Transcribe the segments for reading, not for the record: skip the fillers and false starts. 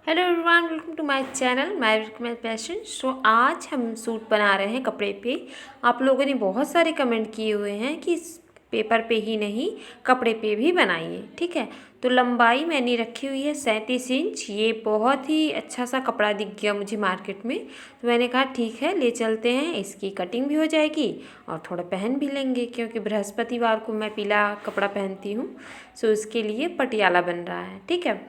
Hello everyone, welcome to my channel my passion. So आज हम suit बना रहे हैं कपड़े पे। आप लोगों ने बहुत सारे कमेंट किए हुए हैं कि इस पेपर पे ही नहीं कपड़े पे भी बनाइए। ठीक है, तो लंबाई मैंने रखी हुई है 37 इंच। ये बहुत ही अच्छा सा कपड़ा दिख गया मुझे मार्केट में, तो मैंने कहा ठीक है ले चलते हैं, इसकी कटिंग भी हो जाएगी और थोड़ा पहन भी लेंगे, क्योंकि बृहस्पतिवार को मैं पीला कपड़ा पहनती हूँ। सो इसके लिए पटियाला बन रहा है। ठीक है,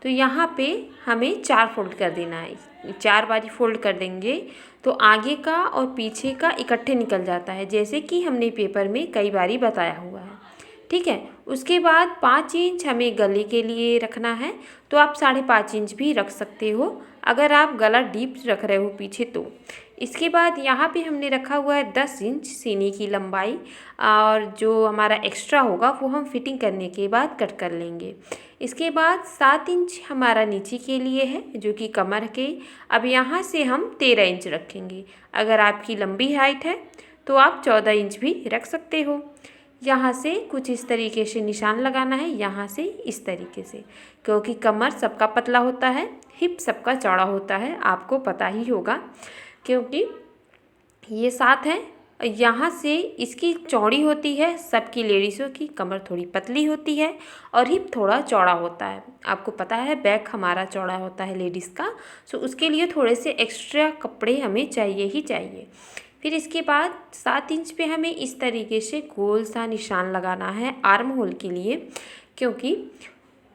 तो यहाँ पे हमें 4 फोल्ड कर देना है। 4 बारी फोल्ड कर देंगे तो आगे का और पीछे का इकट्ठे निकल जाता है, जैसे कि हमने पेपर में कई बारी बताया हुआ है। ठीक है, उसके बाद 5 इंच हमें गले के लिए रखना है, तो आप 5.5 इंच भी रख सकते हो अगर आप गला डीप रख रहे हो पीछे तो। इसके बाद यहाँ पे हमने रखा हुआ है 10 इंच सीने की लंबाई, और जो हमारा एक्स्ट्रा होगा वो हम फिटिंग करने के बाद कट कर लेंगे। इसके बाद 7 इंच हमारा नीचे के लिए है, जो कि कमर के। अब यहाँ से हम 13 इंच रखेंगे। अगर आपकी लंबी हाइट है तो आप 14 इंच भी रख सकते हो। यहाँ से कुछ इस तरीके से निशान लगाना है, यहाँ से इस तरीके से, क्योंकि कमर सबका पतला होता है, हिप सबका चौड़ा होता है, आपको पता ही होगा। क्योंकि ये 7 है, यहाँ से इसकी चौड़ी होती है, सबकी लेडीज़ों की कमर थोड़ी पतली होती है और हिप थोड़ा चौड़ा होता है। आपको पता है बैक हमारा चौड़ा होता है लेडीज़ का, सो उसके लिए थोड़े से एक्स्ट्रा कपड़े हमें चाहिए ही चाहिए। फिर इसके बाद 7 इंच पे हमें इस तरीके से गोल सा निशान लगाना है आर्म होल के लिए, क्योंकि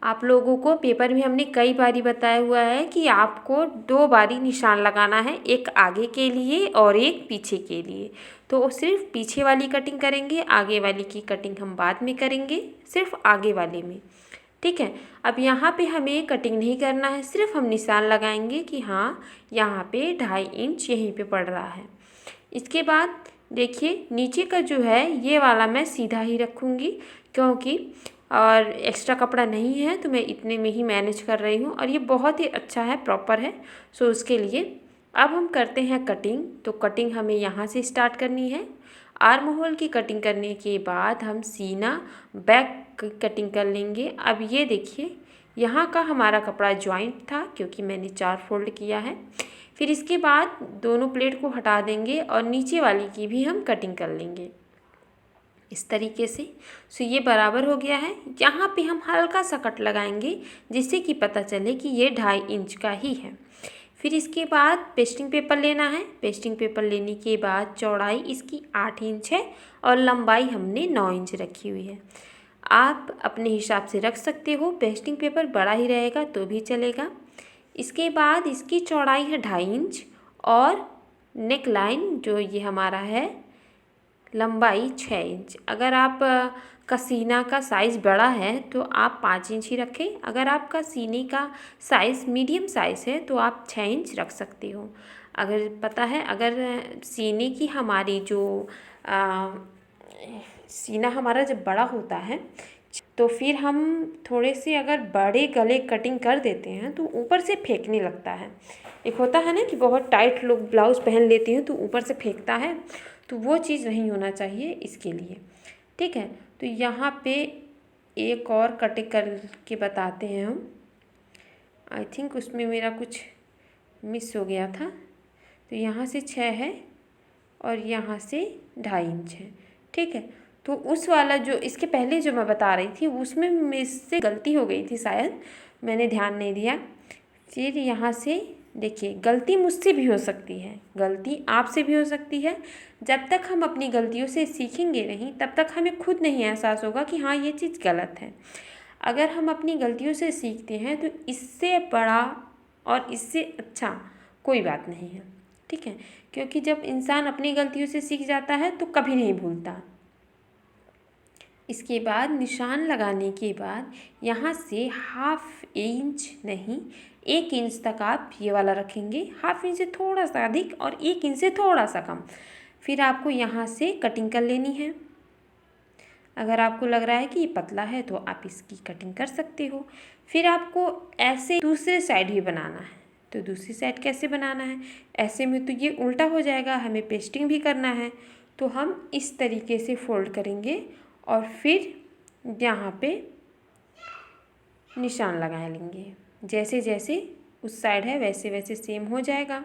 आप लोगों को पेपर में हमने कई बारी बताया हुआ है कि आपको 2 बारी निशान लगाना है, एक आगे के लिए और एक पीछे के लिए। तो सिर्फ पीछे वाली कटिंग करेंगे, आगे वाली की कटिंग हम बाद में करेंगे, सिर्फ आगे वाले में। ठीक है, अब यहाँ पे हमें कटिंग नहीं करना है, सिर्फ हम निशान लगाएंगे कि हाँ यहाँ पे 2.5 इंच यहीं पे पड़ रहा है। इसके बाद देखिए नीचे का जो है ये वाला मैं सीधा ही रखूँगी, क्योंकि और एक्स्ट्रा कपड़ा नहीं है तो मैं इतने में ही मैनेज कर रही हूँ, और ये बहुत ही अच्छा है, प्रॉपर है। सो उसके लिए अब हम करते हैं कटिंग। तो कटिंग हमें यहाँ से स्टार्ट करनी है। आर्म होल की कटिंग करने के बाद हम सीना बैक कटिंग कर लेंगे। अब ये देखिए यहाँ का हमारा कपड़ा जॉइंट था, क्योंकि मैंने 4 फोल्ड किया है। फिर इसके बाद दोनों प्लेट को हटा देंगे और नीचे वाली की भी हम कटिंग कर लेंगे इस तरीके से। सो ये बराबर हो गया है। यहाँ पे हम हल्का सा कट लगाएंगे, जिससे कि पता चले कि ये 2.5 इंच का ही है। फिर इसके बाद पेस्टिंग पेपर लेना है। पेस्टिंग पेपर लेने के बाद चौड़ाई इसकी 8 इंच है और लंबाई हमने 9 इंच रखी हुई है। आप अपने हिसाब से रख सकते हो, पेस्टिंग पेपर बड़ा ही रहेगा तो भी चलेगा। इसके बाद इसकी चौड़ाई है 2.5 इंच और नेक लाइन जो ये हमारा है लंबाई 6 इंच। अगर आप का सीना का साइज़ बड़ा है तो आप 5 इंच ही रखें। अगर आपका सीने का साइज़ मीडियम साइज़ है तो आप 6 इंच रख सकते हो। अगर पता है, अगर सीने की हमारी जो सीना हमारा जब बड़ा होता है तो फिर हम थोड़े से अगर बड़े गले कटिंग कर देते हैं तो ऊपर से फेंकने लगता है। एक होता है ना कि बहुत टाइट लोग ब्लाउज़ पहन लेते हैं तो ऊपर से फेंकता है, तो वो चीज़ नहीं होना चाहिए इसके लिए। ठीक है, तो यहाँ पे एक और कटिंग करके बताते हैं हम। आई थिंक उसमें मेरा कुछ मिस हो गया था। तो यहाँ से 6 है और यहाँ से 2.5 इंच है। ठीक है, तो उस वाला जो इसके पहले जो मैं बता रही थी उसमें मुझसे गलती हो गई थी, शायद मैंने ध्यान नहीं दिया। फिर यहाँ से देखिए, गलती मुझसे भी हो सकती है, गलती आपसे भी हो सकती है। जब तक हम अपनी गलतियों से सीखेंगे नहीं तब तक हमें खुद नहीं एहसास होगा कि हाँ ये चीज़ गलत है। अगर हम अपनी गलतियों से सीखते हैं तो इससे बड़ा और इससे अच्छा कोई बात नहीं है। ठीक है, क्योंकि जब इंसान अपनी गलतियों से सीख जाता है तो कभी नहीं भूलता। इसके बाद निशान लगाने के बाद यहाँ से 1/2 इंच नहीं 1 इंच तक आप ये वाला रखेंगे। 1/2 इंच से थोड़ा सा अधिक और 1 इंच से थोड़ा सा कम। फिर आपको यहाँ से कटिंग कर लेनी है। अगर आपको लग रहा है कि ये पतला है तो आप इसकी कटिंग कर सकते हो। फिर आपको ऐसे दूसरे साइड भी बनाना है। तो दूसरी साइड कैसे बनाना है, ऐसे में तो ये उल्टा हो जाएगा, हमें पेस्टिंग भी करना है। तो हम इस तरीके से फोल्ड करेंगे और फिर यहाँ पे निशान लगा लेंगे जैसे जैसे उस साइड है वैसे वैसे सेम हो जाएगा।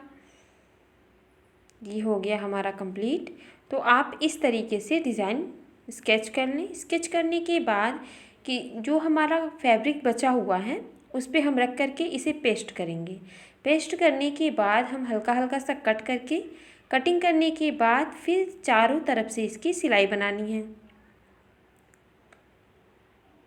ये हो गया हमारा कंप्लीट। तो आप इस तरीके से डिज़ाइन स्केच कर लें। स्केच करने के बाद कि जो हमारा फैब्रिक बचा हुआ है उस पे हम रख करके इसे पेस्ट करेंगे। पेस्ट करने के बाद हम हल्का हल्का सा कट करके, कटिंग करने के बाद फिर चारों तरफ से इसकी सिलाई बनानी है।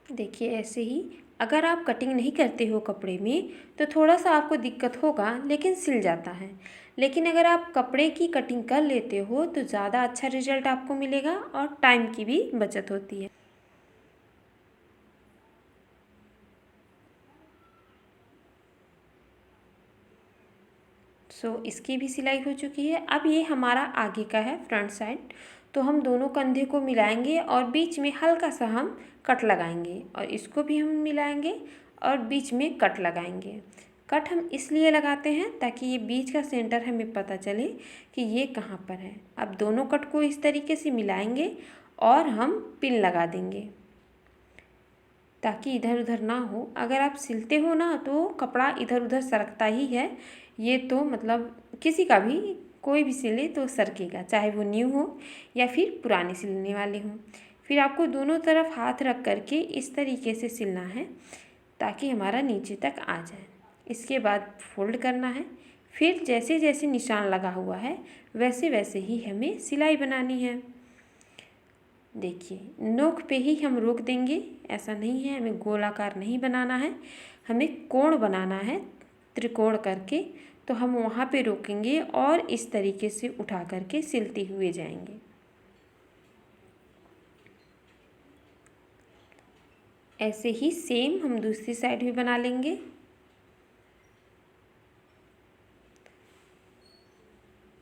देखिए ऐसे ही। अगर आप कटिंग नहीं करते हो कपड़े में तो थोड़ा सा आपको दिक्कत होगा, लेकिन सिल जाता है। लेकिन अगर आप कपड़े की कटिंग कर लेते हो तो ज़्यादा अच्छा रिजल्ट आपको मिलेगा और टाइम की भी बचत होती है। इसकी भी सिलाई हो चुकी है। अब ये हमारा आगे का है फ्रंट साइड। तो हम दोनों कंधे को मिलाएंगे और बीच में हल्का सा हम कट लगाएंगे और इसको भी हम मिलाएंगे और बीच में कट लगाएंगे। कट हम इसलिए लगाते हैं ताकि ये बीच का सेंटर हमें पता चले कि ये कहाँ पर है। अब दोनों कट को इस तरीके से मिलाएंगे और हम पिन लगा देंगे ताकि इधर उधर ना हो। अगर आप सिलते हो ना तो कपड़ा इधर उधर सरकता ही है। ये तो मतलब किसी का भी कोई भी सिले तो सरकेगा, चाहे वो न्यू हो या फिर पुराने सिलने वाले हों। फिर आपको दोनों तरफ हाथ रख करके इस तरीके से सिलना है ताकि हमारा नीचे तक आ जाए। इसके बाद फोल्ड करना है। फिर जैसे जैसे निशान लगा हुआ है वैसे वैसे ही हमें सिलाई बनानी है। देखिए नोक पे ही हम रोक देंगे, ऐसा नहीं है, हमें गोलाकार नहीं बनाना है, हमें कोण बनाना है त्रिकोण करके। तो हम वहाँ पे रोकेंगे और इस तरीके से उठा करके सिलते हुए जाएंगे। ऐसे ही सेम हम दूसरी साइड भी बना लेंगे।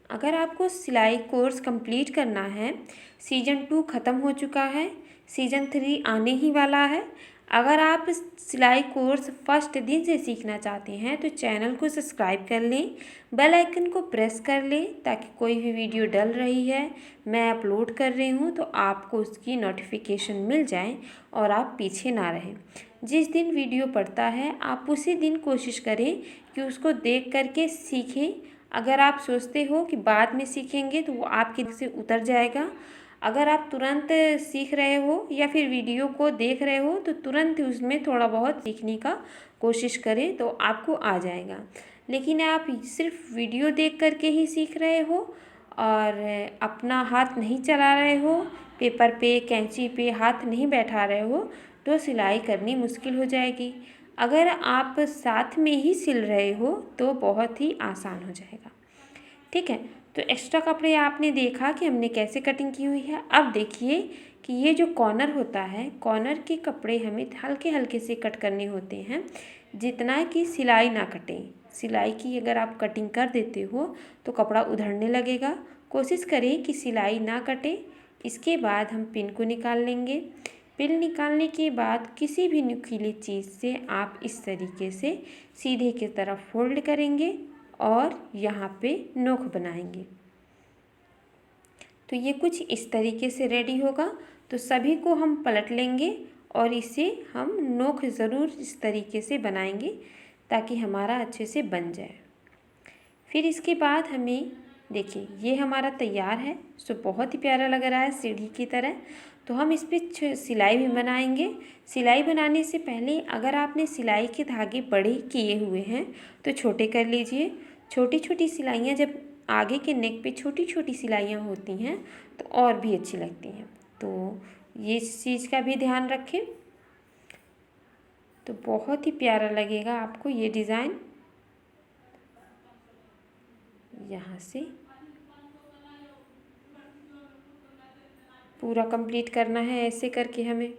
अगर आपको सिलाई कोर्स कंप्लीट करना है, सीजन 2 ख़त्म हो चुका है, सीजन 3 आने ही वाला है। अगर आप सिलाई कोर्स फर्स्ट दिन से सीखना चाहते हैं तो चैनल को सब्सक्राइब कर लें, बेल आइकन को प्रेस कर लें ताकि कोई भी वीडियो डल रही है, मैं अपलोड कर रही हूँ तो आपको उसकी नोटिफिकेशन मिल जाए और आप पीछे ना रहें। जिस दिन वीडियो पड़ता है आप उसी दिन कोशिश करें कि उसको देख करके सीखें। अगर आप सोचते हो कि बाद में सीखेंगे तो वो आपके दिल से उतर जाएगा। अगर आप तुरंत सीख रहे हो या फिर वीडियो को देख रहे हो तो तुरंत उसमें थोड़ा बहुत सीखने का कोशिश करें तो आपको आ जाएगा। लेकिन आप सिर्फ वीडियो देख करके ही सीख रहे हो और अपना हाथ नहीं चला रहे हो, पेपर पे कैंची पे हाथ नहीं बैठा रहे हो तो सिलाई करनी मुश्किल हो जाएगी। अगर आप साथ में ही सिल रहे हो तो बहुत ही आसान हो जाएगा। ठीक है, तो एक्स्ट्रा कपड़े आपने देखा कि हमने कैसे कटिंग की हुई है। अब देखिए कि ये जो कॉर्नर होता है, कॉर्नर के कपड़े हमें हल्के हल्के से कट करने होते हैं जितना कि सिलाई ना कटे। सिलाई की अगर आप कटिंग कर देते हो तो कपड़ा उधड़ने लगेगा। कोशिश करें कि सिलाई ना कटे। इसके बाद हम पिन को निकाल लेंगे। पिन निकालने के बाद किसी भी नुकीली चीज़ से आप इस तरीके से सीधे की तरफ फोल्ड करेंगे और यहाँ पे नोक बनाएंगे। तो ये कुछ इस तरीके से रेडी होगा। तो सभी को हम पलट लेंगे और इसे हम नोक ज़रूर इस तरीके से बनाएंगे ताकि हमारा अच्छे से बन जाए। फिर इसके बाद हमें देखिए ये हमारा तैयार है। बहुत ही प्यारा लग रहा है सीढ़ी की तरह। तो हम इस पर सिलाई भी बनाएंगे। सिलाई बनाने से पहले अगर आपने सिलाई के धागे बड़े किए हुए हैं तो छोटे कर लीजिए। छोटी छोटी सिलाइयाँ जब आगे के नेक पे छोटी छोटी सिलाइयाँ होती हैं तो और भी अच्छी लगती हैं। तो ये इस चीज़ का भी ध्यान रखें। तो बहुत ही प्यारा लगेगा आपको ये डिज़ाइन। यहाँ से पूरा कंप्लीट करना है ऐसे करके हमें।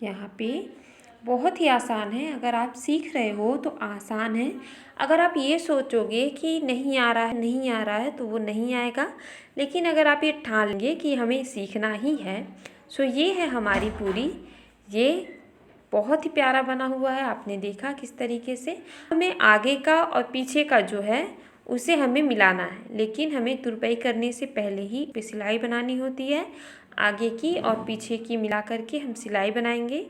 यहाँ पे बहुत ही आसान है। अगर आप सीख रहे हो तो आसान है। अगर आप ये सोचोगे कि नहीं आ रहा है नहीं आ रहा है तो वो नहीं आएगा। लेकिन अगर आप ये ठान लेंगे कि हमें सीखना ही है सो ये है हमारी पूरी, ये बहुत ही प्यारा बना हुआ है। आपने देखा किस तरीके से। हमें आगे का और पीछे का जो है उसे हमें मिलाना है, लेकिन हमें तुरपाई करने से पहले ही सिलाई बनानी होती है। आगे की और पीछे की मिला करके हम सिलाई बनाएंगे।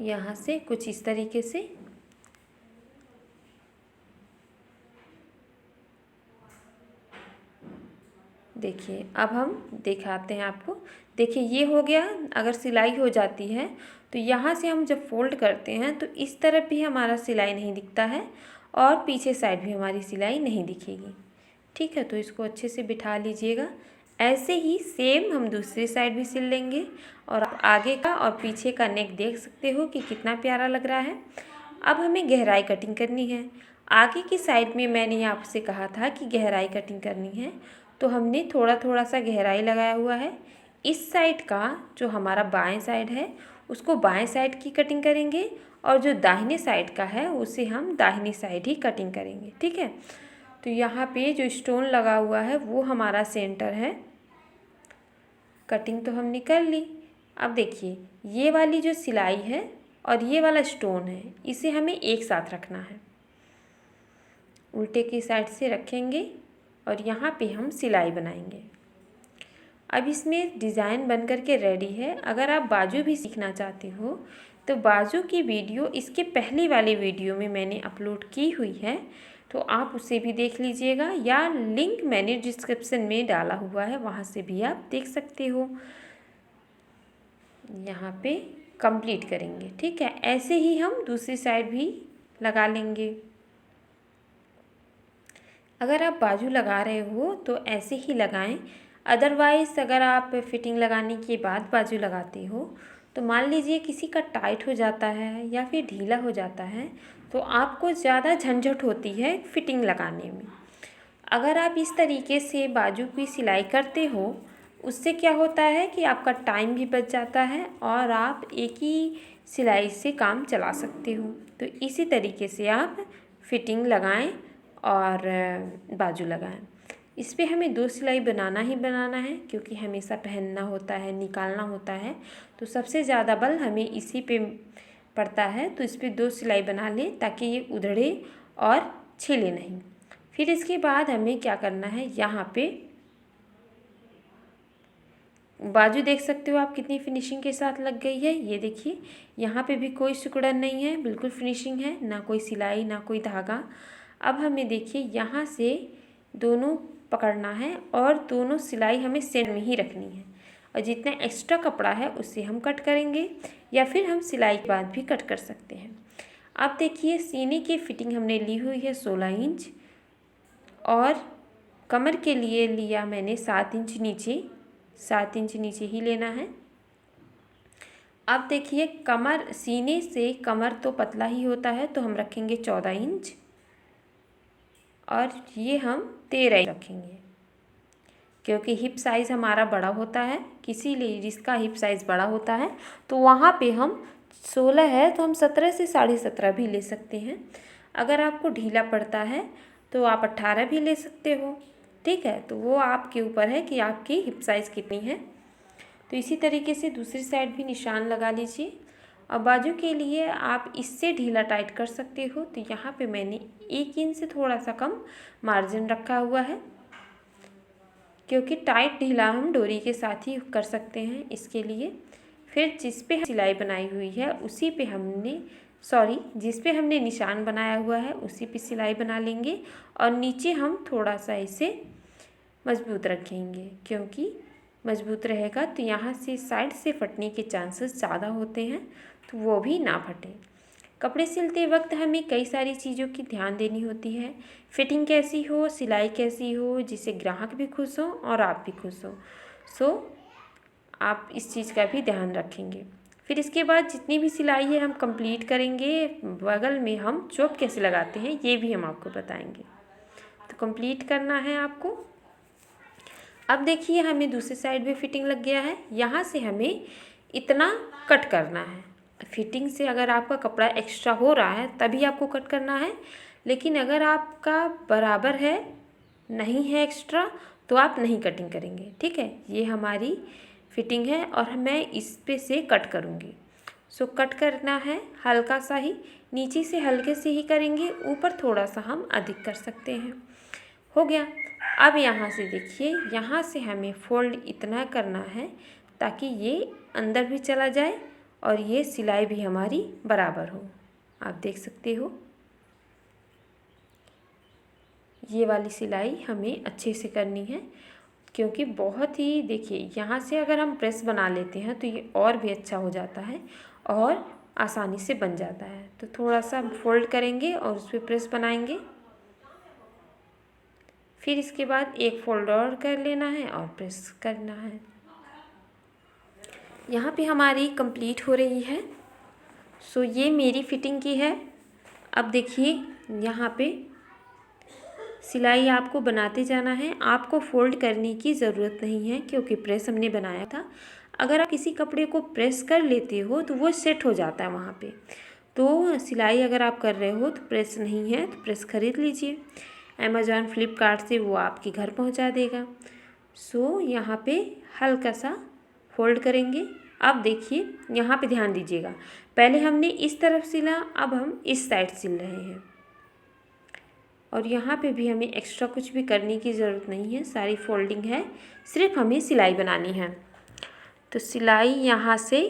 यहाँ से कुछ इस तरीके से। देखिए अब हम दिखाते हैं आपको। देखिए ये हो गया। अगर सिलाई हो जाती है तो यहाँ से हम जब फोल्ड करते हैं तो इस तरफ भी हमारा सिलाई नहीं दिखता है और पीछे साइड भी हमारी सिलाई नहीं दिखेगी। ठीक है, तो इसको अच्छे से बिठा लीजिएगा। ऐसे ही सेम हम दूसरी साइड भी सिल लेंगे। और आप आगे का और पीछे का नेक देख सकते हो कि कितना प्यारा लग रहा है। अब हमें गहराई कटिंग करनी है। आगे की साइड में मैंने आपसे कहा था कि गहराई कटिंग करनी है, तो हमने थोड़ा थोड़ा सा गहराई लगाया हुआ है। इस साइड का जो हमारा बाएं साइड है उसको बाएं साइड की कटिंग करेंगे और जो दाहिने साइड का है उसे हम दाहिनी साइड ही कटिंग करेंगे। ठीक है, तो यहाँ पे जो स्टोन लगा हुआ है वो हमारा सेंटर है। कटिंग तो हमने कर ली। अब देखिए ये वाली जो सिलाई है और ये वाला स्टोन है इसे हमें एक साथ रखना है। उल्टे की साइड से रखेंगे और यहाँ पे हम सिलाई बनाएंगे। अब इसमें डिज़ाइन बन कर के रेडी है। अगर आप बाजू भी सीखना चाहते हो तो बाजू की वीडियो इसके पहले वाले वीडियो में मैंने अपलोड की हुई है, तो आप उसे भी देख लीजिएगा, या लिंक मैंने डिस्क्रिप्शन में डाला हुआ है, वहाँ से भी आप देख सकते हो। यहाँ पे कंप्लीट करेंगे। ठीक है, ऐसे ही हम दूसरी साइड भी लगा लेंगे। अगर आप बाजू लगा रहे हो तो ऐसे ही लगाएं। अदरवाइज़ अगर आप फिटिंग लगाने के बाद बाजू लगाते हो तो मान लीजिए किसी का टाइट हो जाता है या फिर ढीला हो जाता है तो आपको ज़्यादा झंझट होती है फिटिंग लगाने में। अगर आप इस तरीके से बाजू की सिलाई करते हो उससे क्या होता है कि आपका टाइम भी बच जाता है और आप एक ही सिलाई से काम चला सकते हो। तो इसी तरीके से आप फिटिंग लगाएं और बाजू लगाएं। इस पे हमें 2 सिलाई बनाना ही बनाना है, क्योंकि हमेशा पहनना होता है, निकालना होता है, तो सबसे ज़्यादा बल हमें इसी पे पड़ता है। तो इस पे 2 सिलाई बना लें ताकि ये उधड़े और छिले नहीं। फिर इसके बाद हमें क्या करना है, यहाँ पे बाजू देख सकते हो आप कितनी फिनिशिंग के साथ लग गई है। ये देखिए यहाँ पे भी कोई सिकुड़न नहीं है, बिल्कुल फिनिशिंग है, ना कोई सिलाई ना कोई धागा। अब हमें देखिए यहाँ से दोनों पकड़ना है और दोनों सिलाई हमें सेंटर में ही रखनी है, और जितना एक्स्ट्रा कपड़ा है उससे हम कट करेंगे या फिर हम सिलाई के बाद भी कट कर सकते हैं। अब देखिए सीने की फिटिंग हमने ली हुई है 16 इंच और कमर के लिए लिया मैंने 7 इंच नीचे, 7 इंच नीचे ही लेना है। अब देखिए कमर, सीने से कमर तो पतला ही होता है तो हम रखेंगे 14 इंच और ये हम 13 इंच रखेंगे, क्योंकि हिप साइज़ हमारा बड़ा होता है। किसी लेडीज़ का हिप साइज़ बड़ा होता है तो वहाँ पे हम 16 है तो हम 17 से 17.5 भी ले सकते हैं। अगर आपको ढीला पड़ता है तो आप 18 भी ले सकते हो। ठीक है, तो वो आपके ऊपर है कि आपकी हिप साइज़ कितनी है। तो इसी तरीके से दूसरी साइड भी निशान लगा लीजिए। और बाजू के लिए आप इससे ढीला टाइट कर सकते हो, तो यहाँ पे मैंने 1 इंच से थोड़ा सा कम मार्जिन रखा हुआ है, क्योंकि टाइट ढीला हम डोरी के साथ ही कर सकते हैं। इसके लिए फिर जिस पे सिलाई बनाई हुई है उसी पे हमने जिस पे हमने निशान बनाया हुआ है उसी पे सिलाई बना लेंगे और नीचे हम थोड़ा सा इसे मजबूत रखेंगे, क्योंकि मजबूत रहेगा तो यहाँ से साइड से फटने के चांसेस ज़्यादा होते हैं, तो वो भी ना फटे। कपड़े सिलते वक्त हमें कई सारी चीज़ों की ध्यान देनी होती है। फिटिंग कैसी हो, सिलाई कैसी हो, जिससे ग्राहक भी खुश हो और आप भी खुश हो। सो आप इस चीज़ का भी ध्यान रखेंगे। फिर इसके बाद जितनी भी सिलाई है हम कंप्लीट करेंगे। बगल में हम चोप कैसे लगाते हैं ये भी हम आपको बताएंगे, तो कंप्लीट करना है आपको। अब देखिए हमें दूसरी साइड भी फिटिंग लग गया है। यहाँ से हमें इतना कट करना है। फिटिंग से अगर आपका कपड़ा एक्स्ट्रा हो रहा है तभी आपको कट करना है, लेकिन अगर आपका बराबर है, नहीं है एक्स्ट्रा, तो आप नहीं कटिंग करेंगे। ठीक है, ये हमारी फिटिंग है और मैं इस पे से कट करूँगी। सो कट करना है हल्का सा ही, नीचे से हल्के से ही करेंगे, ऊपर थोड़ा सा हम अधिक कर सकते हैं। हो गया। अब यहाँ से देखिए, यहाँ से हमें फोल्ड इतना करना है ताकि ये अंदर भी चला जाए और ये सिलाई भी हमारी बराबर हो। आप देख सकते हो, ये वाली सिलाई हमें अच्छे से करनी है, क्योंकि बहुत ही देखिए यहाँ से अगर हम प्रेस बना लेते हैं तो ये और भी अच्छा हो जाता है और आसानी से बन जाता है। तो थोड़ा सा फोल्ड करेंगे और उस पर प्रेस बनाएंगे, फिर इसके बाद एक फोल्ड और कर लेना है और प्रेस करना है। यहाँ पे हमारी कंप्लीट हो रही है। सो ये मेरी फिटिंग की है। अब देखिए यहाँ पे सिलाई आपको बनाते जाना है, आपको फोल्ड करने की ज़रूरत नहीं है क्योंकि प्रेस हमने बनाया था। अगर आप किसी कपड़े को प्रेस कर लेते हो तो वो सेट हो जाता है वहाँ पे। तो सिलाई अगर आप कर रहे हो तो प्रेस नहीं है तो प्रेस खरीद लीजिए, अमेज़ॉन फ्लिपकार्ट से वो आपके घर पहुँचा देगा। सो यहाँ पे हल्का सा फोल्ड करेंगे। अब देखिए यहाँ पे ध्यान दीजिएगा, पहले हमने इस तरफ सिला, अब हम इस साइड सिल रहे हैं और यहाँ पे भी हमें एक्स्ट्रा कुछ भी करने की ज़रूरत नहीं है, सारी फोल्डिंग है, सिर्फ हमें सिलाई बनानी है। तो सिलाई यहाँ से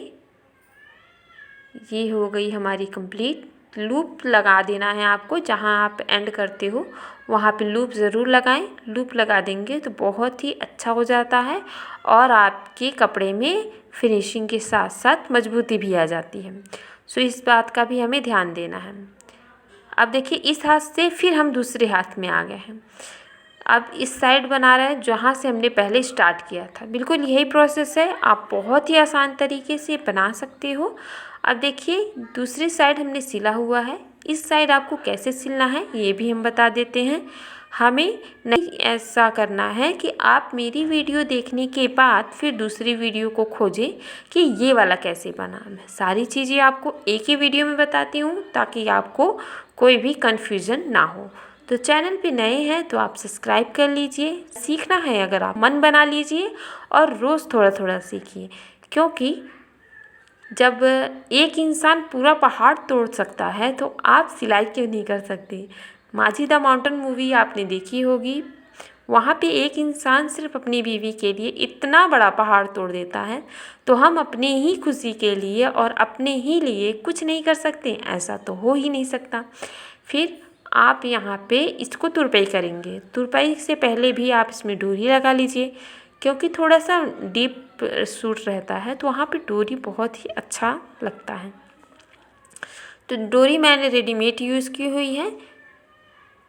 ये हो गई हमारी कंप्लीट। लूप लगा देना है आपको, जहाँ आप एंड करते हो वहाँ पे लूप ज़रूर लगाएं। लूप लगा देंगे तो बहुत ही अच्छा हो जाता है और आपके कपड़े में फिनिशिंग के साथ साथ मजबूती भी आ जाती है। सो इस बात का भी हमें ध्यान देना है। अब देखिए इस हाथ से फिर हम दूसरे हाथ में आ गए हैं। अब इस साइड बना रहे हैं जहाँ से हमने पहले स्टार्ट किया था। बिल्कुल यही प्रोसेस है, आप बहुत ही आसान तरीके से बना सकते हो। अब देखिए दूसरी साइड हमने सिला हुआ है, इस साइड आपको कैसे सिलना है ये भी हम बता देते हैं। हमें नहीं ऐसा करना है कि आप मेरी वीडियो देखने के बाद फिर दूसरी वीडियो को खोजें कि ये वाला कैसे बना। मैं सारी चीज़ें आपको एक ही वीडियो में बताती हूँ ताकि आपको कोई भी कन्फ्यूज़न ना हो। तो चैनल पे नए हैं तो आप सब्सक्राइब कर लीजिए। सीखना है अगर आप मन बना लीजिए और रोज़ थोड़ा थोड़ा सीखिए, क्योंकि जब एक इंसान पूरा पहाड़ तोड़ सकता है तो आप सिलाई क्यों नहीं कर सकते। माझी द माउंटेन मूवी आपने देखी होगी, वहाँ पे एक इंसान सिर्फ अपनी बीवी के लिए इतना बड़ा पहाड़ तोड़ देता है। तो हम अपने ही खुशी के लिए और अपने ही लिए कुछ नहीं कर सकते? ऐसा तो हो ही नहीं सकता। फिर आप यहाँ पे इसको तुरपाई करेंगे। तुरपाई से पहले भी आप इसमें डोरी लगा लीजिए, क्योंकि थोड़ा सा डीप सूट रहता है तो वहाँ पे डोरी बहुत ही अच्छा लगता है। तो डोरी मैंने रेडीमेड यूज़ की हुई है,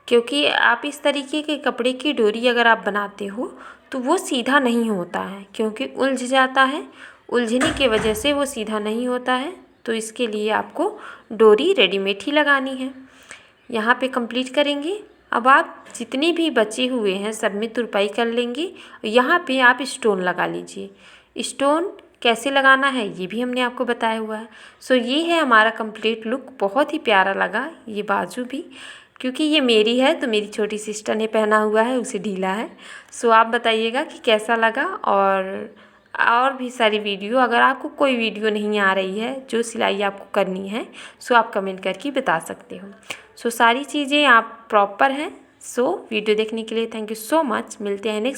क्योंकि आप इस तरीके के कपड़े की डोरी अगर आप बनाते हो तो वो सीधा नहीं होता है, क्योंकि उलझ जाता है। उलझने की वजह से वो सीधा नहीं होता है, तो इसके लिए आपको डोरी रेडीमेड ही लगानी है। यहाँ पे कंप्लीट करेंगे। अब आप जितने भी बचे हुए हैं सब में तुरपाई कर लेंगे। यहाँ पे आप स्टोन लगा लीजिए। स्टोन कैसे लगाना है ये भी हमने आपको बताया हुआ है। सो ये है हमारा कंप्लीट लुक। बहुत ही प्यारा लगा ये बाजू भी, क्योंकि ये मेरी है तो मेरी छोटी सिस्टर ने पहना हुआ है, उसे ढीला है। सो आप बताइएगा कि कैसा लगा। और भी सारी वीडियो, अगर आपको कोई वीडियो नहीं आ रही है जो सिलाई आपको करनी है, सो आप कमेंट करके बता सकते हो। सो सारी चीज़ें आप प्रॉपर हैं। सो वीडियो देखने के लिए थैंक यू सो मच। मिलते हैं नेक्स्ट